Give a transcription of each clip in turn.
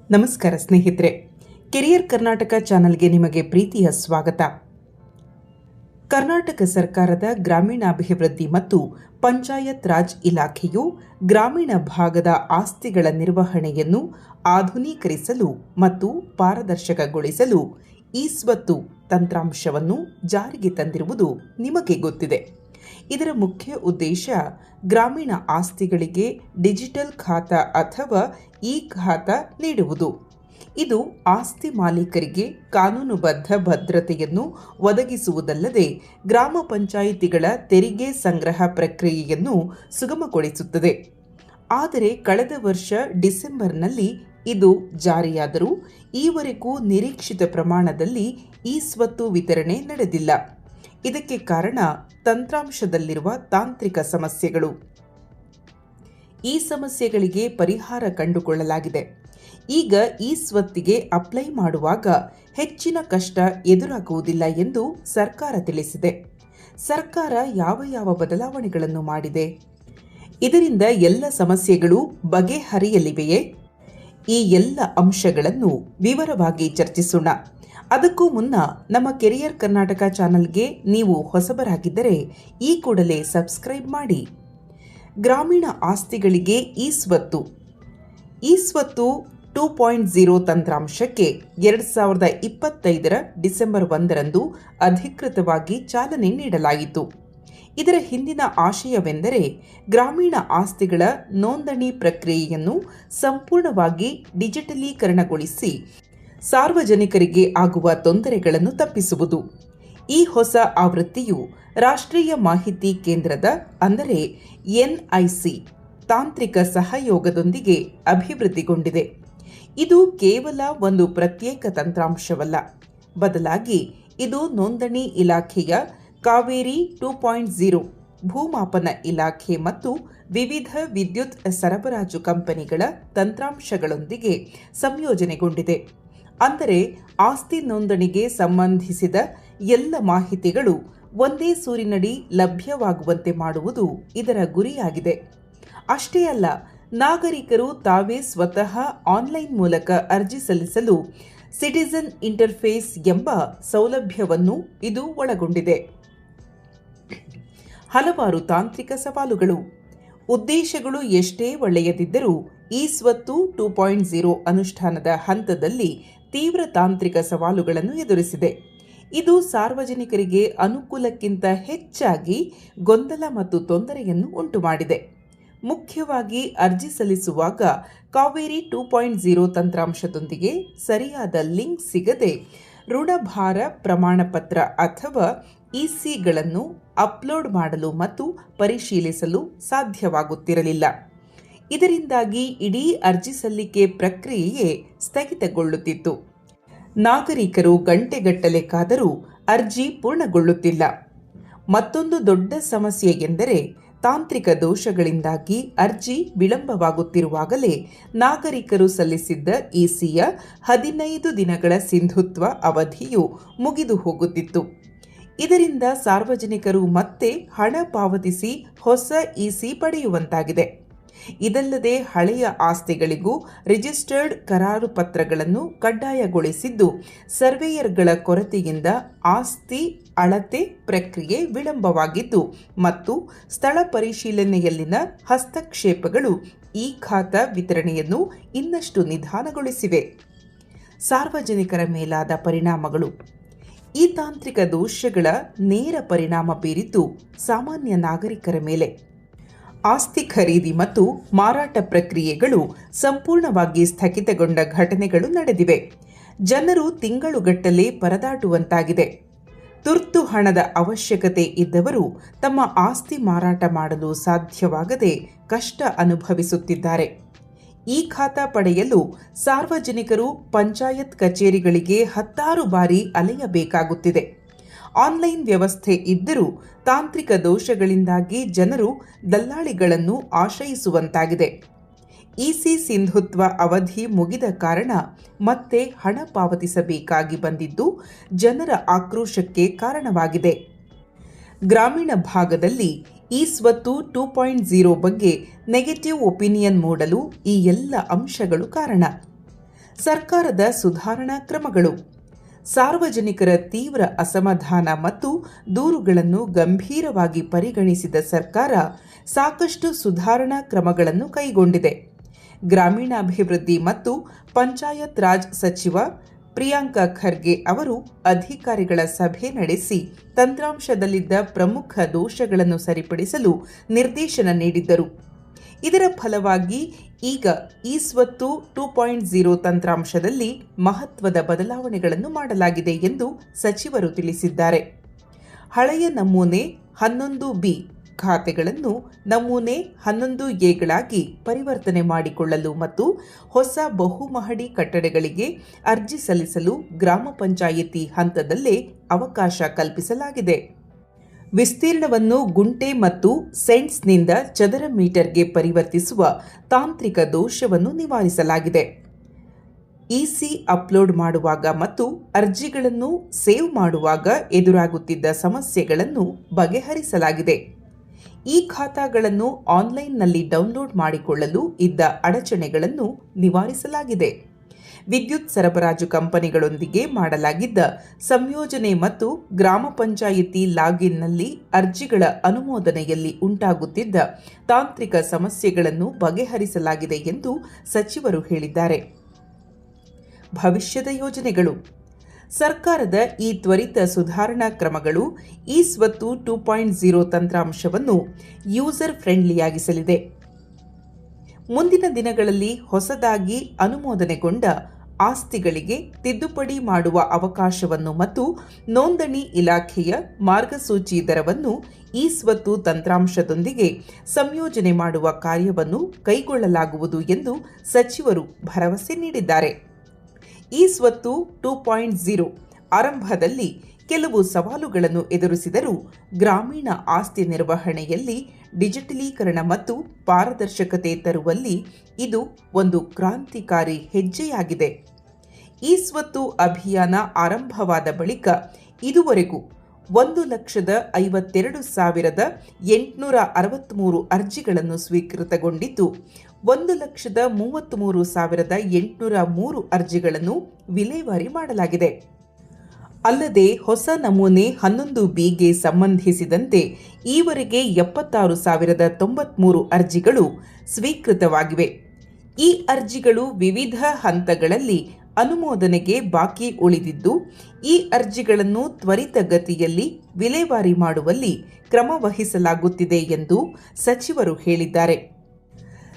ನಮಸ್ಕಾರ ಸ್ನೇಹಿತರೆ, ಕೆರಿಯರ್ ಕರ್ನಾಟಕ ಚಾನೆಲ್ಗೆ ನಿಮಗೆ ಪ್ರೀತಿಯ ಸ್ವಾಗತ. ಕರ್ನಾಟಕ ಸರ್ಕಾರದ ಗ್ರಾಮೀಣಾಭಿವೃದ್ಧಿ ಮತ್ತು ಪಂಚಾಯತ್ ರಾಜ್ ಇಲಾಖೆಯು ಗ್ರಾಮೀಣ ಭಾಗದ ಆಸ್ತಿಗಳ ನಿರ್ವಹಣೆಯನ್ನು ಆಧುನೀಕರಿಸಲು ಮತ್ತು ಪಾರದರ್ಶಕಗೊಳಿಸಲು ಇ-ಸ್ವತ್ತು ತಂತ್ರಾಂಶವನ್ನು ಜಾರಿಗೆ ತಂದಿರುವುದು ನಿಮಗೆ ಗೊತ್ತಿದೆ. ಇದರ ಮುಖ್ಯ ಉದ್ದೇಶ ಗ್ರಾಮೀಣ ಆಸ್ತಿಗಳಿಗೆ ಡಿಜಿಟಲ್ ಖಾತಾ ಅಥವಾ ಇ-ಖಾತಾ ನೀಡುವುದು. ಇದು ಆಸ್ತಿ ಮಾಲೀಕರಿಗೆ ಕಾನೂನುಬದ್ಧ ಭದ್ರತೆಯನ್ನು ಒದಗಿಸುವುದಲ್ಲದೆ ಗ್ರಾಮ ಪಂಚಾಯಿತಿಗಳ ತೆರಿಗೆ ಸಂಗ್ರಹ ಪ್ರಕ್ರಿಯೆಯನ್ನು ಸುಗಮಗೊಳಿಸುತ್ತದೆ. ಆದರೆ ಕಳೆದ ವರ್ಷ ಡಿಸೆಂಬರ್ನಲ್ಲಿ ಇದು ಜಾರಿಯಾದರೂ ಈವರೆಗೂ ನಿರೀಕ್ಷಿತ ಪ್ರಮಾಣದಲ್ಲಿ ಇ-ಸ್ವತ್ತು ವಿತರಣೆ ನಡೆದಿಲ್ಲ. ಇದಕ್ಕೆ ಕಾರಣ ತಂತ್ರಾಂಶದಲ್ಲಿರುವ ತಾಂತ್ರಿಕ ಸಮಸ್ಯೆಗಳು. ಈ ಸಮಸ್ಯೆಗಳಿಗೆ ಪರಿಹಾರ ಕಂಡುಕೊಳ್ಳಲಾಗಿದೆ. ಈಗ ಇ-ಸ್ವತ್ತಿಗೆ ಅಪ್ಲೈ ಮಾಡುವಾಗ ಹೆಚ್ಚಿನ ಕಷ್ಟ ಎದುರಾಗುವುದಿಲ್ಲ ಎಂದು ಸರ್ಕಾರ ತಿಳಿಸಿದೆ. ಸರ್ಕಾರ ಯಾವ ಬದಲಾವಣೆಗಳನ್ನು ಮಾಡಿದೆ? ಇದರಿಂದ ಎಲ್ಲ ಸಮಸ್ಯೆಗಳು ಬಗೆಹರಿಯಲಿವೆಯೇ? ಈ ಎಲ್ಲ ಅಂಶಗಳನ್ನು ವಿವರವಾಗಿ ಚರ್ಚಿಸೋಣ. ಅದಕ್ಕೂ ಮುನ್ನ ನಮ್ಮ ಕೆರಿಯರ್ ಕರ್ನಾಟಕ ಚಾನೆಲ್ಗೆ ನೀವು ಹೊಸಬರಾಗಿದ್ದರೆ ಈ ಕೂಡಲೇ ಸಬ್ಸ್ಕ್ರೈಬ್ ಮಾಡಿ. ಗ್ರಾಮೀಣ ಆಸ್ತಿಗಳಿಗೆ ಇ-ಸ್ವತ್ತು 2.0 ತಂತ್ರಾಂಶಕ್ಕೆ 2025 ಡಿಸೆಂಬರ್ 1ರಂದು ಅಧಿಕೃತವಾಗಿ ಚಾಲನೆ ನೀಡಲಾಯಿತು. ಇದರ ಹಿಂದಿನ ಆಶಯವೆಂದರೆ ಗ್ರಾಮೀಣ ಆಸ್ತಿಗಳ ನೋಂದಣಿ ಪ್ರಕ್ರಿಯೆಯನ್ನು ಸಂಪೂರ್ಣವಾಗಿ ಡಿಜಿಟಲೀಕರಣಗೊಳಿಸಿ ಸಾರ್ವಜನಿಕರಿಗೆ ಆಗುವ ತೊಂದರೆಗಳನ್ನು ತಪ್ಪಿಸುವುದು. ಈ ಹೊಸ ಆವೃತ್ತಿಯು ರಾಷ್ಟ್ರೀಯ ಮಾಹಿತಿ ಕೇಂದ್ರದ ಅಂದರೆ ಎನ್ಐಸಿ ತಾಂತ್ರಿಕ ಸಹಯೋಗದೊಂದಿಗೆ ಅಭಿವೃದ್ಧಿಗೊಂಡಿದೆ. ಇದು ಕೇವಲ ಒಂದು ಪ್ರತ್ಯೇಕ ತಂತ್ರಾಂಶವಲ್ಲ, ಬದಲಾಗಿ ಇದು ನೋಂದಣಿ ಇಲಾಖೆಯ ಕಾವೇರಿ 2.0, ಭೂಮಾಪನ ಇಲಾಖೆ ಮತ್ತು ವಿವಿಧ ವಿದ್ಯುತ್ ಸರಬರಾಜು ಕಂಪನಿಗಳ ತಂತ್ರಾಂಶಗಳೊಂದಿಗೆ ಸಂಯೋಜನೆಗೊಂಡಿದೆ. ಅಂದರೆ ಆಸ್ತಿ ನೋಂದಣಿಗೆ ಸಂಬಂಧಿಸಿದ ಎಲ್ಲ ಮಾಹಿತಿಗಳು ಒಂದೇ ಸೂರಿನಡಿ ಲಭ್ಯವಾಗುವಂತೆ ಮಾಡುವುದು ಇದರ ಗುರಿಯಾಗಿದೆ. ಅಷ್ಟೇ ಅಲ್ಲ, ನಾಗರಿಕರು ತಾವೇ ಸ್ವತಃ ಆನ್ಲೈನ್ ಮೂಲಕ ಅರ್ಜಿ ಸಲ್ಲಿಸಲು ಸಿಟಿಜನ್ ಇಂಟರ್ಫೇಸ್ ಎಂಬ ಸೌಲಭ್ಯವನ್ನು ಇದು ಒಳಗೊಂಡಿದೆ. ಹಲವಾರು ತಾಂತ್ರಿಕ ಸವಾಲುಗಳು. ಉದ್ದೇಶಗಳು ಎಷ್ಟೇ ಒಳ್ಳೆಯದಿದ್ದರೂ ಇ-ಸ್ವತ್ತು 2.0 ಅನುಷ್ಠಾನದ ಹಂತದಲ್ಲಿ ತೀವ್ರ ತಾಂತ್ರಿಕ ಸವಾಲುಗಳನ್ನು ಎದುರಿಸಿದೆ. ಇದು ಸಾರ್ವಜನಿಕರಿಗೆ ಅನುಕೂಲಕ್ಕಿಂತ ಹೆಚ್ಚಾಗಿ ಗೊಂದಲ ಮತ್ತು ತೊಂದರೆಯನ್ನು ಉಂಟುಮಾಡಿದೆ. ಮುಖ್ಯವಾಗಿ ಅರ್ಜಿ ಸಲ್ಲಿಸುವಾಗ ಕಾವೇರಿ 2.0 ತಂತ್ರಾಂಶದೊಂದಿಗೆ ಸರಿಯಾದ ಲಿಂಕ್ ಸಿಗದೆ ಋಣಭಾರ ಪ್ರಮಾಣಪತ್ರ ಅಥವಾ ಇಸಿಗಳನ್ನು ಅಪ್ಲೋಡ್ ಮಾಡಲು ಮತ್ತು ಪರಿಶೀಲಿಸಲು ಸಾಧ್ಯವಾಗುತ್ತಿರಲಿಲ್ಲ. ಇದರಿಂದಾಗಿ ಇಡೀ ಅರ್ಜಿ ಸಲ್ಲಿಕೆ ಪ್ರಕ್ರಿಯೆಯೇ ಸ್ಥಗಿತಗೊಳ್ಳುತ್ತಿತ್ತು. ನಾಗರಿಕರು ಗಂಟೆಗಟ್ಟಲೆ ಕಾದರೂ ಅರ್ಜಿ ಪೂರ್ಣಗೊಳ್ಳುತ್ತಿಲ್ಲ. ಮತ್ತೊಂದು ದೊಡ್ಡ ಸಮಸ್ಯೆ ಎಂದರೆ ತಾಂತ್ರಿಕ ದೋಷಗಳಿಂದಾಗಿ ಅರ್ಜಿ ವಿಳಂಬವಾಗುತ್ತಿರುವಾಗಲೇ ನಾಗರಿಕರು ಸಲ್ಲಿಸಿದ್ದ ಇಸಿಯ 15 ದಿನಗಳ ಸಿಂಧುತ್ವ ಅವಧಿಯು ಮುಗಿದು ಹೋಗುತ್ತಿತ್ತು. ಇದರಿಂದ ಸಾರ್ವಜನಿಕರು ಮತ್ತೆ ಹಣ ಪಾವತಿಸಿ ಹೊಸ ಇಸಿ ಪಡೆಯುವಂತಾಗಿದೆ. ಇದಲ್ಲದೆ ಹಳೆಯ ಆಸ್ತಿಗಳಿಗೂ ರಿಜಿಸ್ಟರ್ಡ್ ಕರಾರು ಪತ್ರಗಳನ್ನು ಕಡ್ಡಾಯಗೊಳಿಸಿದ್ದು ಸರ್ವೇಯರ್ಗಳ ಕೊರತೆಯಿಂದ ಆಸ್ತಿ ಅಳತೆ ಪ್ರಕ್ರಿಯೆ ವಿಳಂಬವಾಗಿದ್ದು ಮತ್ತು ಸ್ಥಳ ಪರಿಶೀಲನೆಯಲ್ಲಿನ ಹಸ್ತಕ್ಷೇಪಗಳು ಈ ಖಾತಾ ವಿತರಣೆಯನ್ನು ಇನ್ನಷ್ಟು ನಿಧಾನಗೊಳಿಸಿವೆ. ಸಾರ್ವಜನಿಕರ ಮೇಲಾದ ಪರಿಣಾಮಗಳು. ಈ ತಾಂತ್ರಿಕ ದೋಷಗಳ ನೇರ ಪರಿಣಾಮ ಬೀರಿದ್ದು ಸಾಮಾನ್ಯ ನಾಗರಿಕರ ಮೇಲೆ. ಆಸ್ತಿ ಖರೀದಿ ಮತ್ತು ಮಾರಾಟ ಪ್ರಕ್ರಿಯೆಗಳು ಸಂಪೂರ್ಣವಾಗಿ ಸ್ಥಗಿತಗೊಂಡ ಘಟನೆಗಳು ನಡೆದಿವೆ. ಜನರು ತಿಂಗಳುಗಟ್ಟಲೆ ಪರದಾಡುವಂತಾಗಿದೆ. ತುರ್ತು ಹಣದ ಅವಶ್ಯಕತೆ ಇದ್ದವರು ತಮ್ಮ ಆಸ್ತಿ ಮಾರಾಟ ಮಾಡಲು ಸಾಧ್ಯವಾಗದೆ ಕಷ್ಟ ಅನುಭವಿಸುತ್ತಿದ್ದಾರೆ. ಈ ಖಾತಾ ಪಡೆಯಲು ಸಾರ್ವಜನಿಕರು ಪಂಚಾಯತ್ ಕಚೇರಿಗಳಿಗೆ 10 ಬಾರಿ ಅಲೆಯಬೇಕಾಗುತ್ತಿದೆ. ಆನ್ಲೈನ್ ವ್ಯವಸ್ಥೆ ಇದ್ದರೂ ತಾಂತ್ರಿಕ ದೋಷಗಳಿಂದಾಗಿ ಜನರು ದಲ್ಲಾಳಿಗಳನ್ನು ಆಶ್ರಯಿಸುವಂತಾಗಿದೆ. ಇಸಿ ಸಿಂಧುತ್ವ ಅವಧಿ ಮುಗಿದ ಕಾರಣ ಮತ್ತೆ ಹಣ ಪಾವತಿಸಬೇಕಾಗಿ ಬಂದಿದ್ದು ಜನರ ಆಕ್ರೋಶಕ್ಕೆ ಕಾರಣವಾಗಿದೆ. ಗ್ರಾಮೀಣ ಭಾಗದಲ್ಲಿ ಇ-ಸ್ವತ್ತು 2.0 ಬಗ್ಗೆ ನೆಗೆಟಿವ್ ಒಪಿನಿಯನ್ ಮೂಡಲು ಈ ಎಲ್ಲ ಅಂಶಗಳು ಕಾರಣ. ಸರ್ಕಾರದ ಸುಧಾರಣಾ ಕ್ರಮಗಳು. ಸಾರ್ವಜನಿಕರ ತೀವ್ರ ಅಸಮಾಧಾನ ಮತ್ತು ದೂರುಗಳನ್ನು ಗಂಭೀರವಾಗಿ ಪರಿಗಣಿಸಿದ ಸರ್ಕಾರ ಸಾಕಷ್ಟು ಸುಧಾರಣಾ ಕ್ರಮಗಳನ್ನು ಕೈಗೊಂಡಿದೆ. ಗ್ರಾಮೀಣಾಭಿವೃದ್ಧಿ ಮತ್ತು ಪಂಚಾಯತ್ ರಾಜ್ ಸಚಿವ ಪ್ರಿಯಾಂಕ ಖರ್ಗೆ ಅವರು ಅಧಿಕಾರಿಗಳ ಸಭೆ ನಡೆಸಿ ತಂತ್ರಾಂಶದಲ್ಲಿದ್ದ ಪ್ರಮುಖ ದೋಷಗಳನ್ನು ಸರಿಪಡಿಸಲು ನಿರ್ದೇಶನ ನೀಡಿದ್ದರು. ಇದರ ಫಲವಾಗಿ ಈಗ ಇ-ಸ್ವತ್ತು 2.0 ತಂತ್ರಾಂಶದಲ್ಲಿ ಮಹತ್ವದ ಬದಲಾವಣೆಗಳನ್ನು ಮಾಡಲಾಗಿದೆ ಎಂದು ಸಚಿವರು ತಿಳಿಸಿದ್ದಾರೆ. ಹಳೆಯ ನಮೂನೆ 11B ಖಾತೆಗಳನ್ನು ನಮೂನೆ 11Aಗಳಾಗಿ ಪರಿವರ್ತನೆ ಮಾಡಿಕೊಳ್ಳಲು ಮತ್ತು ಹೊಸ ಬಹುಮಹಡಿ ಕಟ್ಟಡಗಳಿಗೆ ಅರ್ಜಿ ಸಲ್ಲಿಸಲು ಗ್ರಾಮ ಪಂಚಾಯಿತಿ ಹಂತದಲ್ಲೇ ಅವಕಾಶ ಕಲ್ಪಿಸಲಾಗಿದೆ. ವಿಸ್ತೀರ್ಣವನ್ನು ಗುಂಟೆ ಮತ್ತು ಸೆಂಟ್ಸ್ನಿಂದ ಚದರ ಮೀಟರ್ಗೆ ಪರಿವರ್ತಿಸುವ ತಾಂತ್ರಿಕ ದೋಷವನ್ನು ನಿವಾರಿಸಲಾಗಿದೆ. ಇಸಿ ಅಪ್ಲೋಡ್ ಮಾಡುವಾಗ ಮತ್ತು ಅರ್ಜಿಗಳನ್ನು ಸೇವ್ ಮಾಡುವಾಗ ಎದುರಾಗುತ್ತಿದ್ದ ಸಮಸ್ಯೆಗಳನ್ನು ಬಗೆಹರಿಸಲಾಗಿದೆ. ಈ ಖಾತಾಗಳನ್ನು ಆನ್ಲೈನ್ನಲ್ಲಿ ಡೌನ್ಲೋಡ್ ಮಾಡಿಕೊಳ್ಳಲು ಇದ್ದ ಅಡಚಣೆಗಳನ್ನು ನಿವಾರಿಸಲಾಗಿದೆ. ವಿದ್ಯುತ್ ಸರಬರಾಜು ಕಂಪನಿಗಳೊಂದಿಗೆ ಮಾಡಲಾಗಿದ್ದ ಸಂಯೋಜನೆ ಮತ್ತು ಗ್ರಾಮ ಪಂಚಾಯಿತಿ ಲಾಗಿನ್ನಲ್ಲಿ ಅರ್ಜಿಗಳ ಅನುಮೋದನೆಯಲ್ಲಿ ಉಂಟಾಗುತ್ತಿದ್ದ ತಾಂತ್ರಿಕ ಸಮಸ್ಯೆಗಳನ್ನು ಬಗೆಹರಿಸಲಾಗಿದೆ ಎಂದು ಸಚಿವರು ಹೇಳಿದ್ದಾರೆ. ಭವಿಷ್ಯದ ಯೋಜನೆಗಳು. ಸರ್ಕಾರದ ಈ ತ್ವರಿತ ಸುಧಾರಣಾ ಕ್ರಮಗಳು ಇ-ಸ್ವತ್ತು 2.0 ತಂತ್ರಾಂಶವನ್ನು ಯೂಸರ್ ಫ್ರೆಂಡ್ಲಿಯಾಗಿಸಲಿದೆ. ಮುಂದಿನ ದಿನಗಳಲ್ಲಿ ಹೊಸದಾಗಿ ಅನುಮೋದನೆಗೊಂಡ ಆಸ್ತಿಗಳಿಗೆ ತಿದ್ದುಪಡಿ ಮಾಡುವ ಅವಕಾಶವನ್ನು ಮತ್ತು ನೋಂದಣಿ ಇಲಾಖೆಯ ಮಾರ್ಗಸೂಚಿ ದರವನ್ನು ಇ-ಸ್ವತ್ತು ತಂತ್ರಾಂಶದೊಂದಿಗೆ ಸಂಯೋಜನೆ ಮಾಡುವ ಕಾರ್ಯವನ್ನು ಕೈಗೊಳ್ಳಲಾಗುವುದು ಎಂದು ಸಚಿವರು ಭರವಸೆ ನೀಡಿದ್ದಾರೆ. ಇ-ಸ್ವತ್ತು 2.0 ಆರಂಭದಲ್ಲಿ ಕೆಲವು ಸವಾಲುಗಳನ್ನು ಎದುರಿಸಿದರೂ ಗ್ರಾಮೀಣ ಆಸ್ತಿ ನಿರ್ವಹಣೆಯಲ್ಲಿ ಡಿಜಿಟಲೀಕರಣ ಮತ್ತು ಪಾರದರ್ಶಕತೆ ತರುವಲ್ಲಿ ಇದು ಒಂದು ಕ್ರಾಂತಿಕಾರಿ ಹೆಜ್ಜೆಯಾಗಿದೆ. ಇ-ಸ್ವತ್ತು ಅಭಿಯಾನ ಆರಂಭವಾದ ಬಳಿಕ ಇದುವರೆಗೂ 1,52,863 ಅರ್ಜಿಗಳನ್ನು ಸ್ವೀಕೃತಗೊಂಡಿದ್ದು 1,33,803 ಅರ್ಜಿಗಳನ್ನು ವಿಲೇವಾರಿ ಮಾಡಲಾಗಿದೆ. ಅಲ್ಲದೆ ಹೊಸ ನಮೂನೆ 11Bಗೆ ಸಂಬಂಧಿಸಿದಂತೆ ಈವರೆಗೆ 76,093 ಅರ್ಜಿಗಳು ಸ್ವೀಕೃತವಾಗಿವೆ. ಈ ಅರ್ಜಿಗಳು ವಿವಿಧ ಹಂತಗಳಲ್ಲಿ ಅನುಮೋದನೆಗೆ ಬಾಕಿ ಉಳಿದಿದ್ದು, ಈ ಅರ್ಜಿಗಳನ್ನು ತ್ವರಿತಗತಿಯಲ್ಲಿ ವಿಲೇವಾರಿ ಮಾಡುವಲ್ಲಿ ಕ್ರಮ ವಹಿಸಲಾಗುತ್ತಿದೆ ಎಂದು ಸಚಿವರು ಹೇಳಿದ್ದಾರೆ.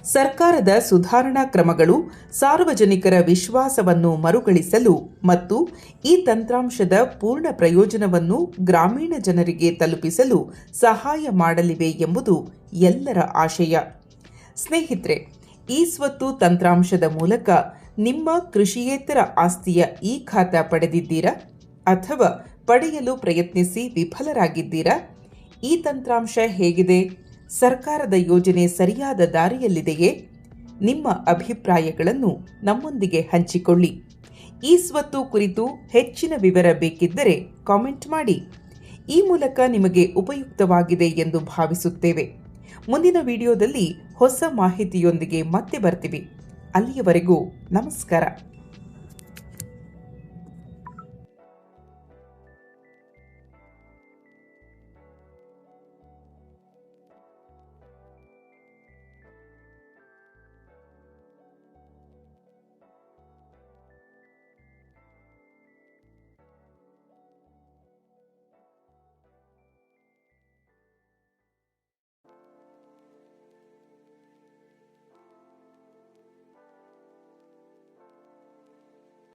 ಸರ್ಕಾರದ ಸುಧಾರಣಾ ಕ್ರಮಗಳು ಸಾರ್ವಜನಿಕರ ವಿಶ್ವಾಸವನ್ನು ಮರುಗಳಿಸಲು ಮತ್ತು ಈ ತಂತ್ರಾಂಶದ ಪೂರ್ಣ ಪ್ರಯೋಜನವನ್ನು ಗ್ರಾಮೀಣ ಜನರಿಗೆ ತಲುಪಿಸಲು ಸಹಾಯ ಮಾಡಲಿವೆ ಎಂಬುದು ಎಲ್ಲರ ಆಶಯ. ಸ್ನೇಹಿತರೆ, ಇ-ಸ್ವತ್ತು ತಂತ್ರಾಂಶದ ಮೂಲಕ ನಿಮ್ಮ ಕೃಷಿಯೇತರ ಆಸ್ತಿಯ ಈ ಖಾತಾ ಪಡೆದಿದ್ದೀರಾ ಅಥವಾ ಪಡೆಯಲು ಪ್ರಯತ್ನಿಸಿ ವಿಫಲರಾಗಿದ್ದೀರಾ? ಈ ತಂತ್ರಾಂಶ ಹೇಗಿದೆ? ಸರ್ಕಾರದ ಯೋಜನೆ ಸರಿಯಾದ ದಾರಿಯಲ್ಲಿದೆಯೇ? ನಿಮ್ಮ ಅಭಿಪ್ರಾಯಗಳನ್ನು ನಮ್ಮೊಂದಿಗೆ ಹಂಚಿಕೊಳ್ಳಿ. ಇ-ಸ್ವತ್ತು ಕುರಿತು ಹೆಚ್ಚಿನ ವಿವರ ಬೇಕಿದ್ದರೆ ಕಾಮೆಂಟ್ ಮಾಡಿ. ಈ ಮೂಲಕ ನಿಮಗೆ ಉಪಯುಕ್ತವಾಗಿದೆ ಎಂದು ಭಾವಿಸುತ್ತೇವೆ. ಮುಂದಿನ ವಿಡಿಯೋದಲ್ಲಿ ಹೊಸ ಮಾಹಿತಿಯೊಂದಿಗೆ ಮತ್ತೆ ಬರ್ತೀವಿ. ಅಲ್ಲಿಯವರೆಗೂ ನಮಸ್ಕಾರ.